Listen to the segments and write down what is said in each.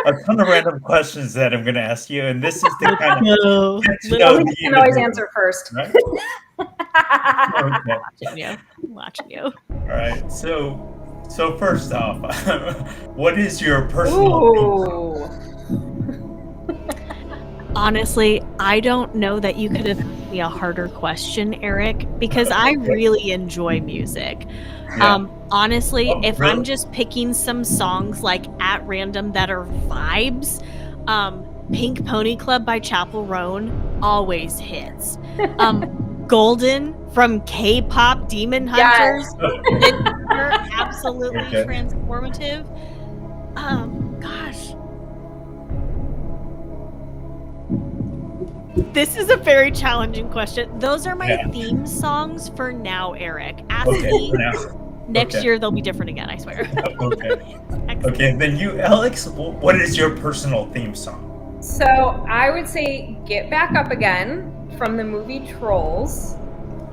a ton of random questions that I'm going to ask you, and this is the kind of get to Well, know you the can always individual, answer first. right? Okay. I'm watching you. All right. So first off, what is your personal theme song? Honestly, I don't know that you could have asked me a harder question, Eric, because I really enjoy music. Yeah. Honestly, Oh, if really? I'm just picking some songs like at random that are vibes, Pink Pony Club by Chapel Roan always hits. Golden from K-pop Demon Hunters, absolutely Okay. transformative. Gosh. This is a very challenging question. Those are my theme songs for now, Eric. Ask me for now. next year, they'll be different again, I swear. Okay. Okay, then you, Alex, what is your personal theme song? So I would say Get Back Up Again from the movie Trolls.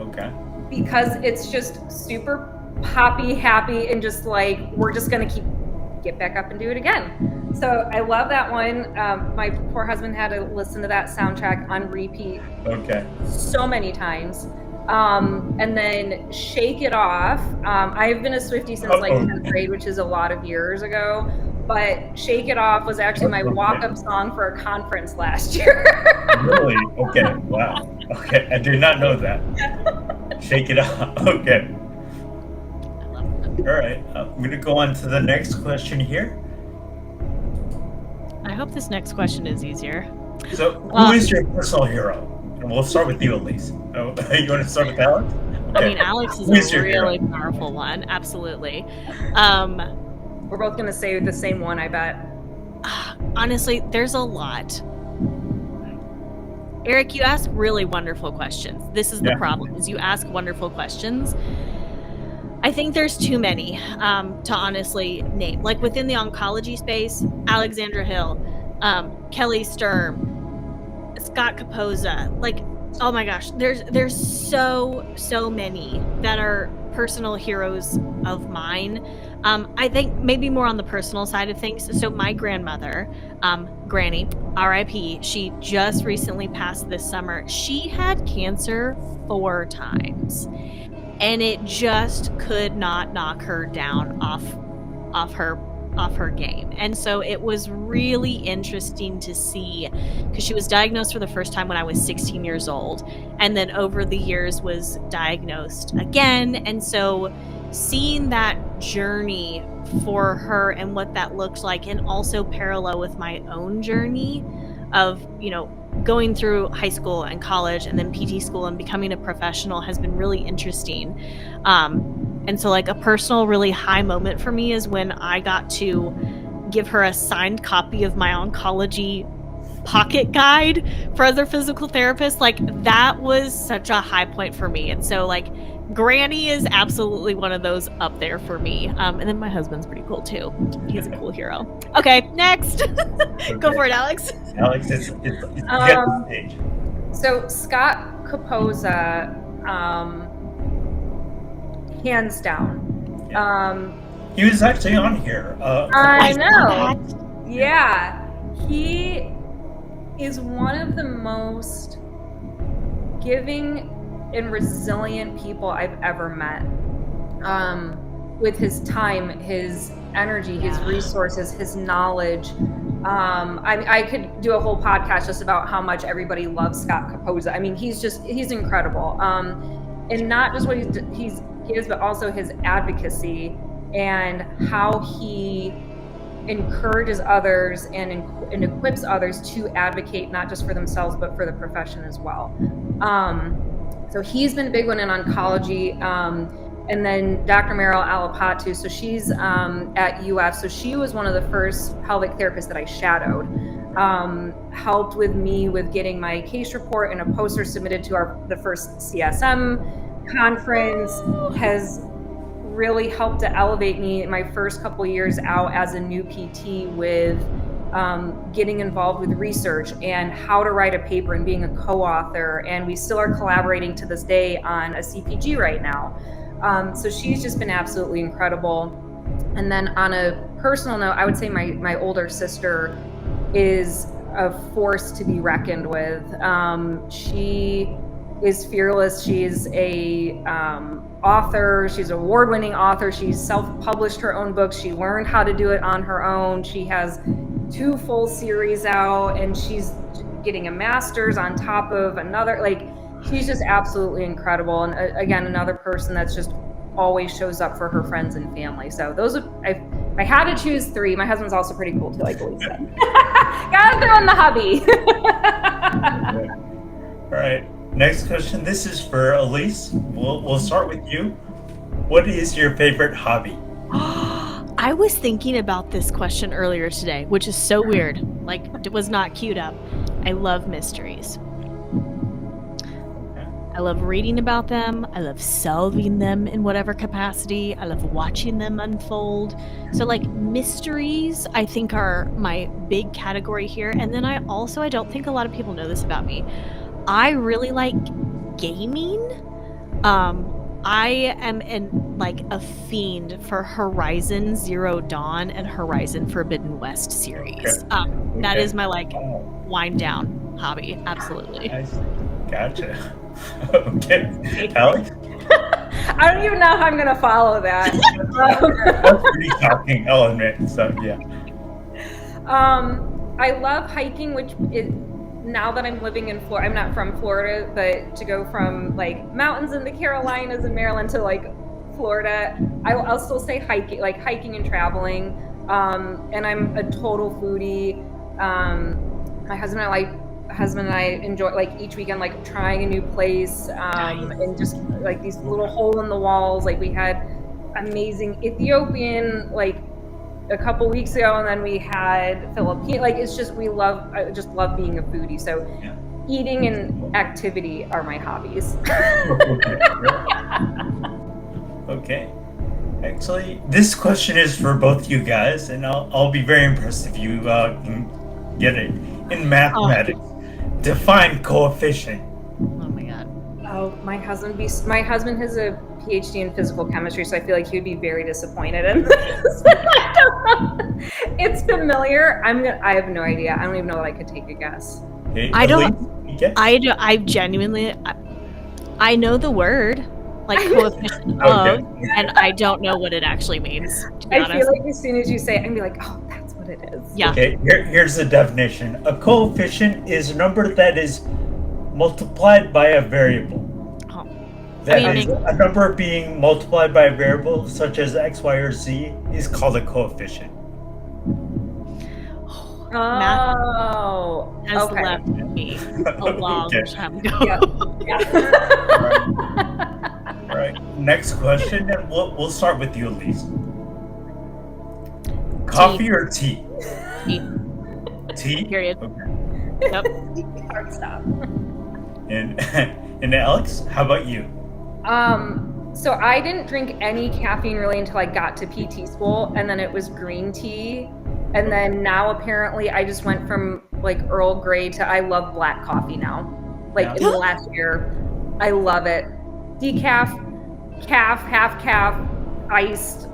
Okay. Because it's just super poppy, happy, and just like, we're just going to get back up and do it again. So I love that one. My poor husband had to listen to that soundtrack on repeat so many times. And then Shake It Off. I've been a Swiftie since like 10th grade, which is a lot of years ago. But Shake It Off was actually my walk-up song for a conference last year. Really? Okay. Wow. Okay. I did not know that. Shake It Off. Okay. All right. I'm going to go on to the next question here. I hope this next question is easier. So, who is your personal hero? And we'll start with you, Elise. Oh, you want to start with Alex? Okay. I mean, Alex is a really powerful one. Absolutely. We're both going to say the same one, I bet. Honestly, there's a lot. Eric, you ask really wonderful questions. This is the problem, is you ask wonderful questions. I think there's too many to honestly name. Like within the oncology space, Alexandra Hill, Kelly Sturm, Scott Capozza. Like, oh my gosh, there's so many that are personal heroes of mine. I think maybe more on the personal side of things. So my grandmother, Granny, RIP, she just recently passed this summer. She had cancer 4 times. And it just could not knock her down off her game. And so it was really interesting to see, because she was diagnosed for the first time when I was 16 years old, and then over the years was diagnosed again. And so seeing that journey for her and what that looked like, and also parallel with my own journey of, going through high school and college and then PT school and becoming a professional has been really interesting. And so like a personal really high moment for me is when I got to give her a signed copy of my oncology pocket guide for other physical therapists. Like that was such a high point for me. And so like Granny is absolutely one of those up there for me. And then my husband's pretty cool too. He's a cool hero. Okay, next. Go for it, Alex. Alex, it's get the stage. So Scott Capozza, hands down. Yeah. He was actually on here. I know. Yeah. He is one of the most giving and resilient people I've ever met. With his time, his energy, his resources, his knowledge. I could do a whole podcast just about how much everybody loves Scott Capozza. I mean, he's incredible. And not just what he gives, but also his advocacy and how he encourages others and equips others to advocate not just for themselves, but for the profession as well. So he's been a big one in oncology. And then Dr. Meryl Alapatu, so she's at UF. So she was one of the first pelvic therapists that I shadowed. Helped with me with getting my case report and a poster submitted to the first CSM conference. Has really helped to elevate me in my first couple years out as a new PT with getting involved with research and how to write a paper and being a co-author. And we still are collaborating to this day on a CPG right now. So she's just been absolutely incredible. And then on a personal note, I would say my older sister is a force to be reckoned with. She is fearless. She's a author. She's an award-winning author. She's self-published her own books. She learned how to do it on her own. She has 2 full series out, and she's getting a master's on top of another. Like, she's just absolutely incredible. And again, another person that's just always shows up for her friends and family. So those are, I had to choose 3. My husband's also pretty cool too, like Elise said. Gotta throw in the hubby. All right. Next question. This is for Elise. We'll start with you. What is your favorite hobby? I was thinking about this question earlier today, which is so weird. Like, it was not queued up. I love mysteries. I love reading about them. I love solving them in whatever capacity. I love watching them unfold. So, like, mysteries, I think, are my big category here. And then I don't think a lot of people know this about me. I really like gaming. I am a fiend for Horizon Zero Dawn and Horizon Forbidden West series. That is my wind down hobby. Absolutely. Gotcha. Okay, Alex. I don't even know how I'm gonna follow that. That's pretty shocking, I'll admit. So yeah. I love hiking, which is, now that I'm living in Florida, I'm not from Florida, but to go from like mountains in the Carolinas and Maryland to like Florida, I'll still say hiking and traveling. And I'm a total foodie. My husband and I enjoy like each weekend, like trying a new place, and just like these little hole in the walls. Like we had amazing Ethiopian like a couple weeks ago, and then we had Philippine. Like it's just I just love being a foodie. So eating and activity are my hobbies. Okay. Actually, this question is for both you guys, and I'll be very impressed if you can get it in mathematics. Define coefficient. Oh my god. Oh, my husband has a PhD in physical chemistry, so I feel like he would be very disappointed in this. It's familiar. I have no idea. I don't even know that I could take a guess. Okay, I know the word, like coefficient of, and I don't know what it actually means, to be honest. I feel like as soon as you say it, I'm gonna be like, oh, that's what it is. Yeah. Okay, here's the definition. A coefficient is a number that is multiplied by a variable. Oh. That is, a number being multiplied by a variable, such as x, y, or z, is called a coefficient. Math has okay. left me a long time ago. Yeah. All right. Next question, and we'll start with you, Elise. Coffee or tea? Tea. Tea? Period. Okay. Yep. Hard stop. And Alex, how about you? So I didn't drink any caffeine really until I got to PT school, and then it was green tea. And then now apparently I just went from like Earl Grey to I love black coffee now. Like in the last year, I love it. Decaf, half calf, iced,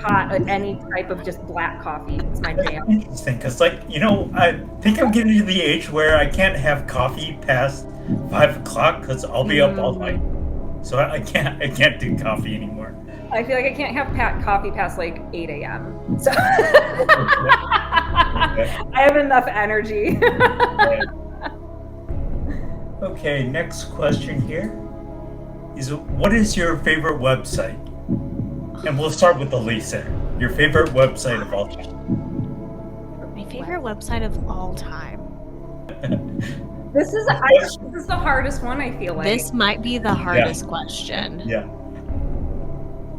hot, any type of just black coffee. It's my jam. Interesting, because I think I'm getting to the age where I can't have coffee past 5 o'clock because I'll be up all night. So I can't do coffee anymore. I feel like I can't have coffee past like 8 a.m. So I have enough energy. Okay, next question here is, what is your favorite website? And we'll start with Elise. Your favorite website of all time. My favorite website of all time. This is the hardest one, I feel like. This might be the hardest question. Yeah.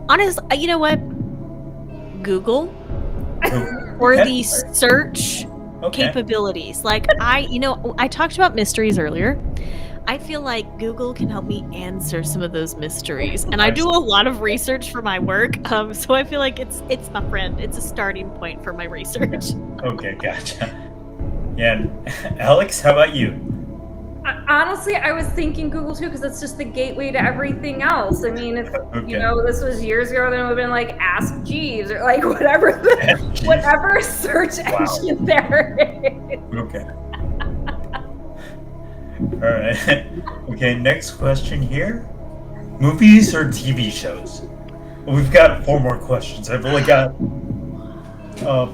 Honestly, you know what? Google or the search capabilities. Like I talked about mysteries earlier. I feel like Google can help me answer some of those mysteries, and I do a lot of research for my work. So I feel like it's my friend. It's a starting point for my research. Okay, gotcha. Yeah, and Alex, how about you? Honestly, I was thinking Google too, because it's just the gateway to everything else. I mean, if this was years ago, then it would have been like Ask Jeeves or like whatever search engine there is. Okay. All right. Okay, next question here. Movies or TV shows? Well, we've got 4 more questions. I've only got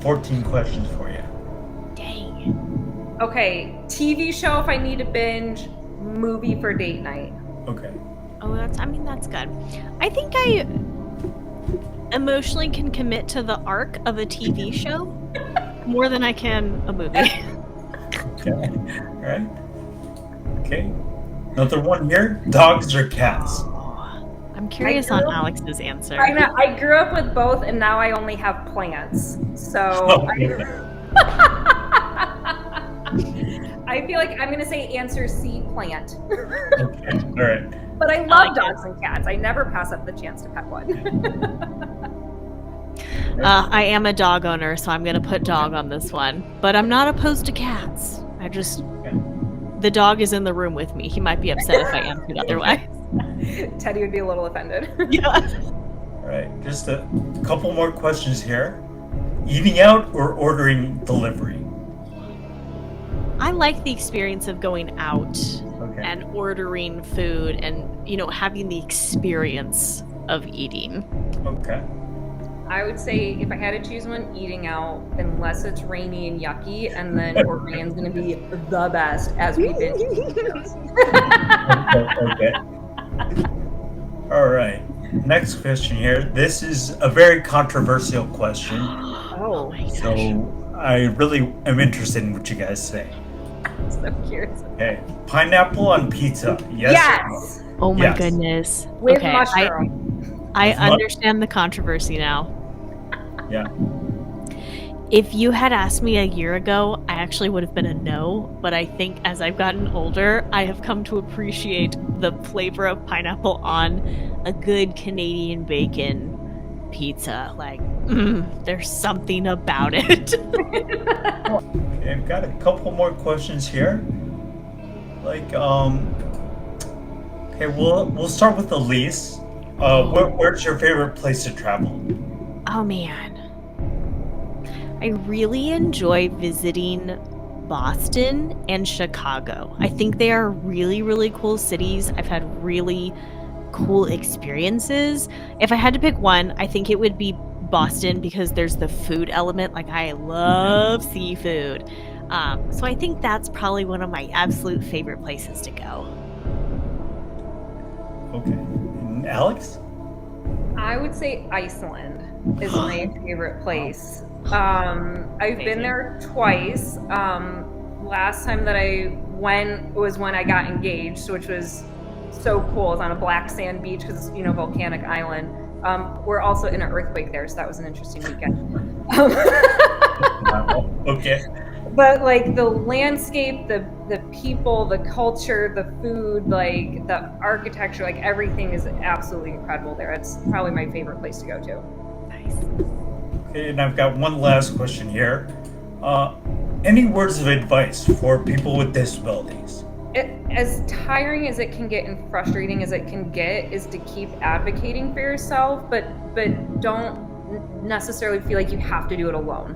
14 questions for you. Dang. Okay, TV show if I need to binge, movie for date night. Okay. Oh, that's good. I think I emotionally can commit to the arc of a TV show more than I can a movie. Okay. All right. Okay. Another one here. Dogs or cats? I'm curious on Alex's answer. I know. I grew up with both, and now I only have plants. So I feel like I'm going to say answer C, plant. Okay. All right. But I love dogs and cats. I never pass up the chance to pet one. I am a dog owner, so I'm going to put dog on this one. But I'm not opposed to cats. The dog is in the room with me. He might be upset if I answered otherwise. Teddy would be a little offended. Yeah. All right. Just a couple more questions here. Eating out or ordering delivery? I like the experience of going out and ordering food and, having the experience of eating. Okay. I would say if I had to choose one, eating out, unless it's rainy and yucky, and then ordering is going to be the best as we binge. Okay. All right. Next question here. This is a very controversial question. Oh, my gosh. So I really am interested in what you guys say. I'm so curious. Okay. Pineapple on pizza. Yes. Oh my goodness. With mushroom. I understand the controversy now. Yeah. If you had asked me a year ago, I actually would have been a no, but I think as I've gotten older, I have come to appreciate the flavor of pineapple on a good Canadian bacon pizza. Like, there's something about it. Okay, I've got a couple more questions here. Like, okay, we'll start with Elise. Where's your favorite place to travel? Oh man. I really enjoy visiting Boston and Chicago. I think they are really, really cool cities. I've had really cool experiences. If I had to pick one, I think it would be Boston because there's the food element. Like, I love seafood. So I think that's probably one of my absolute favorite places to go. Okay. And Alex? I would say Iceland is my favorite place. I've been there twice. Last time that I went was when I got engaged, which was so cool. It was on a black sand beach because it's, volcanic island. We're also in an earthquake there, so that was an interesting weekend. Okay. But like the landscape, the people, the culture, the food, like the architecture, like everything is absolutely incredible there. It's probably my favorite place to go to. Nice. Okay, and I've got one last question here. Any words of advice for people with disabilities? As tiring as it can get and frustrating as it can get is to keep advocating for yourself, but don't necessarily feel like you have to do it alone.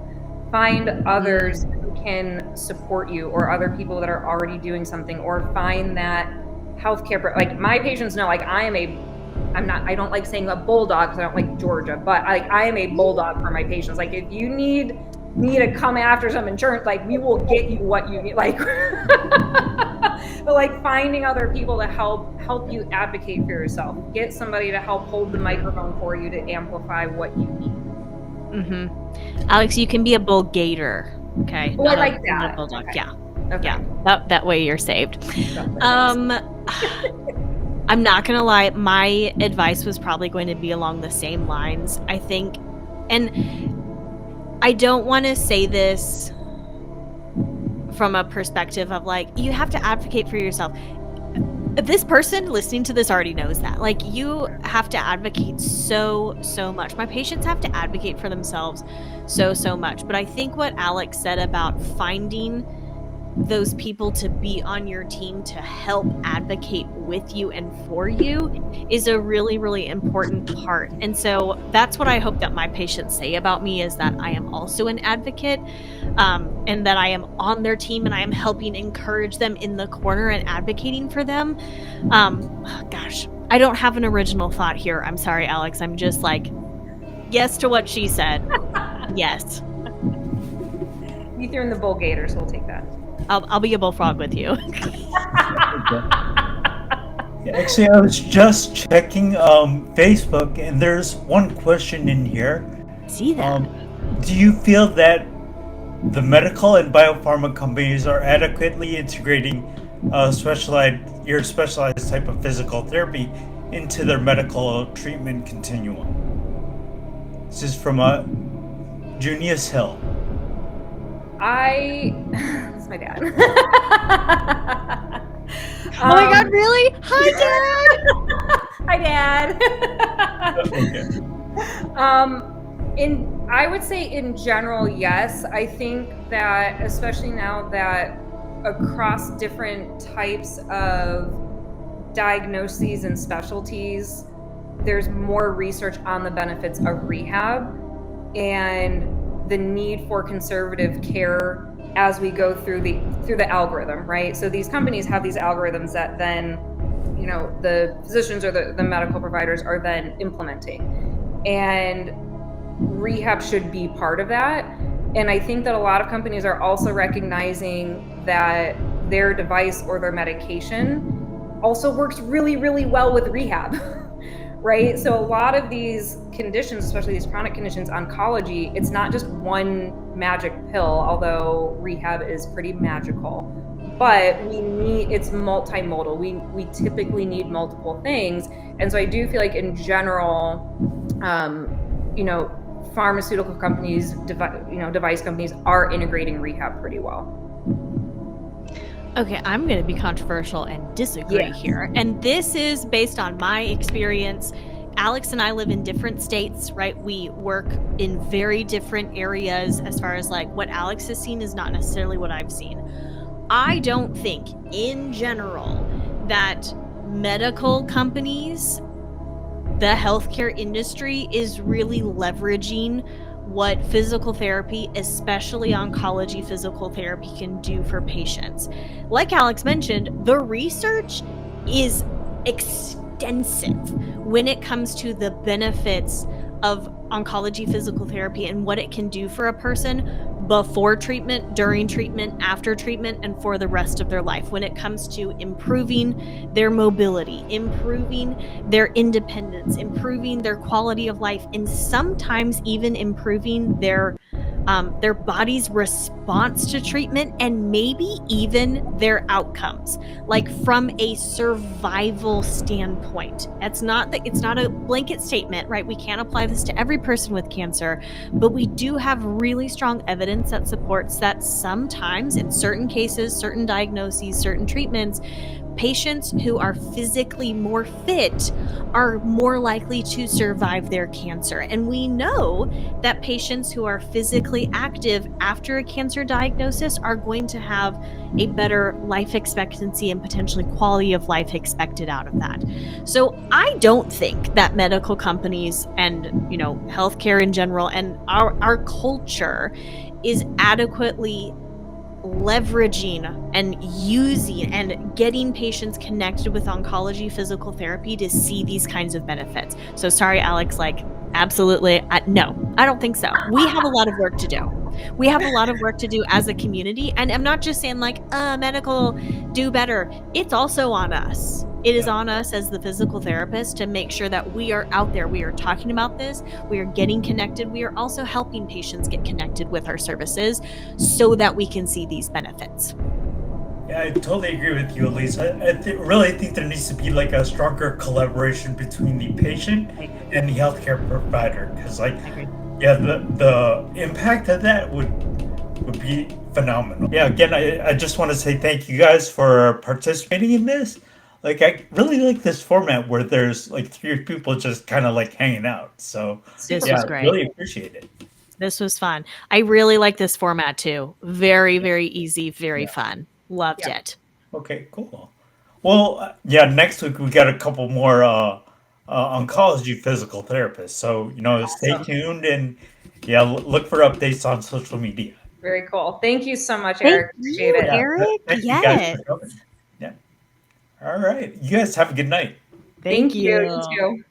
Find others who can support you or other people that are already doing something, or find that healthcare, like my patients know, like I don't like saying a bulldog because I don't like Georgia, but I am a bulldog for my patients. Like if you need me to come after some insurance, like we will get you what you need. Like, but like finding other people to help you advocate for yourself. Get somebody to help hold the microphone for you to amplify what you need. Mm-hmm. Alex, you can be a bull gator. Okay. Oh, I like that. Not a bulldog. Okay. Yeah. Okay. Yeah. That way you're saved. I'm not gonna lie, my advice was probably going to be along the same lines, I think. And I don't want to say this from a perspective of like, you have to advocate for yourself. This person listening to this already knows that. Like, you have to advocate so much. My patients have to advocate for themselves so much. But I think what Alex said about finding those people to be on your team to help advocate with you and for you is a really, really important part. And so that's what I hope that my patients say about me, is that I am also an advocate, and that I am on their team and I am helping encourage them in the corner and advocating for them. Gosh, I don't have an original thought here. I'm sorry, Alex. I'm just like, yes to what she said. Yes. You threw in the bull gator, so we'll take that. I'll be a bullfrog with you. Actually, I was just checking Facebook, and there's one question in here. See that? Do you feel that the medical and biopharma companies are adequately integrating your specialized type of physical therapy into their medical treatment continuum? This is from Junius Hill. That's my dad. Oh my God, really? Hi, Dad! Hi, Dad. Okay. I would say in general, yes. I think that especially now that across different types of diagnoses and specialties, there's more research on the benefits of rehab and the need for conservative care as we go through the algorithm, right? So these companies have these algorithms that then, the physicians or the medical providers are then implementing. And rehab should be part of that. And I think that a lot of companies are also recognizing that their device or their medication also works really, really well with rehab. Right? So a lot of these conditions, especially these chronic conditions, oncology, it's not just one magic pill, although rehab is pretty magical. But it's multimodal. We typically need multiple things. And so I do feel like in general, pharmaceutical companies, device companies are integrating rehab pretty well. Okay, I'm going to be controversial and disagree here. And this is based on my experience. Alex and I live in different states, right? We work in very different areas as far as like what Alex has seen is not necessarily what I've seen. I don't think in general that medical companies, the healthcare industry is really leveraging what physical therapy, especially oncology physical therapy, can do for patients. Like Alex mentioned, the research is extensive when it comes to the benefits of oncology physical therapy and what it can do for a person before treatment, during treatment, after treatment, and for the rest of their life when it comes to improving their mobility, improving their independence, improving their quality of life, and sometimes even improving their body's response to treatment and maybe even their outcomes, like from a survival standpoint. It's not a blanket statement, right? We can't apply this to every person with cancer, but we do have really strong evidence that supports that sometimes in certain cases, certain diagnoses, certain treatments, patients who are physically more fit are more likely to survive their cancer. And we know that patients who are physically active after a cancer diagnosis are going to have a better life expectancy and potentially quality of life expected out of that. So I don't think that medical companies and, healthcare in general and our culture is adequately leveraging and using and getting patients connected with oncology physical therapy to see these kinds of benefits. So sorry, Alex, absolutely. No, I don't think so. We have a lot of work to do. We have a lot of work to do as a community. And I'm not just saying medical do better. It's also on us. It is on us as the physical therapist to make sure that we are out there. We are talking about this. We are getting connected. We are also helping patients get connected with our services so that we can see these benefits. Yeah, I totally agree with you, Elise. I really think there needs to be a stronger collaboration between the patient and the healthcare provider, because the impact of that would be phenomenal. Yeah, again, I just want to say thank you guys for participating in this. I really like this format where there's three people just kind of hanging out. So this was great. Really appreciate it. This was fun. I really like this format too. Very, very easy, very fun. Loved it. Okay, cool. Well, yeah, next week we got a couple more oncology physical therapists. So, stay tuned and look for updates on social media. Very cool. Thank you so much, Thank Eric. Appreciate it. Eric. Thank you guys for coming. Yeah. All right. You guys have a good night. Thank you. you. You too.